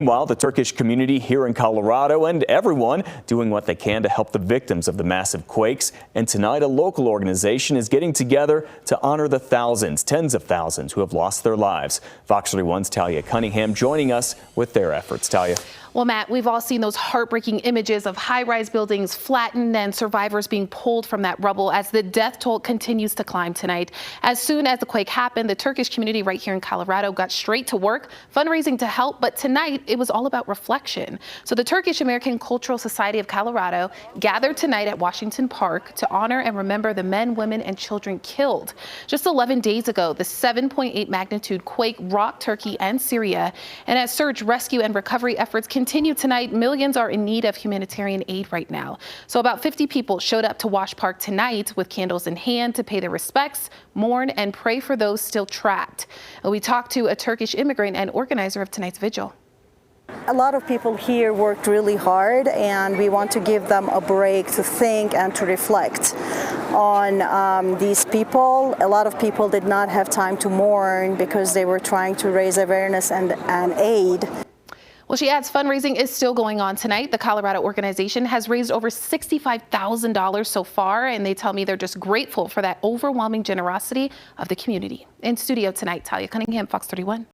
Meanwhile, the Turkish community here in Colorado and everyone doing what they can to help the victims of the massive quakes. And tonight, a local organization is getting together to honor the thousands, tens of thousands who have lost their lives. Fox 31's Talia Cunningham joining us with their efforts. Talia. Well, Matt, we've all seen those heartbreaking images of high-rise buildings flattened and survivors being pulled from that rubble as the death toll continues to climb tonight. As soon as the quake happened, the Turkish community right here in Colorado got straight to work fundraising to help. But tonight, it was all about reflection. So the Turkish American Cultural Society of Colorado gathered tonight at Washington Park to honor and remember the men, women, and children killed. Just 11 days ago, the 7.8 magnitude quake rocked Turkey and Syria. And as search, rescue, and recovery efforts continue tonight, millions are in need of humanitarian aid right now. So about 50 people showed up to Wash Park tonight with candles in hand to pay their respects, mourn, and pray for those still trapped. And we talked to a Turkish immigrant and organizer of tonight's vigil. A lot of people here worked really hard, and we want to give them a break to think and to reflect on these people. A lot of people did not have time to mourn because they were trying to raise awareness and aid. Well, she adds fundraising is still going on tonight. The Colorado organization has raised over $65,000 so far, and they tell me they're just grateful for that overwhelming generosity of the community. In studio tonight, Talia Cunningham, Fox 31.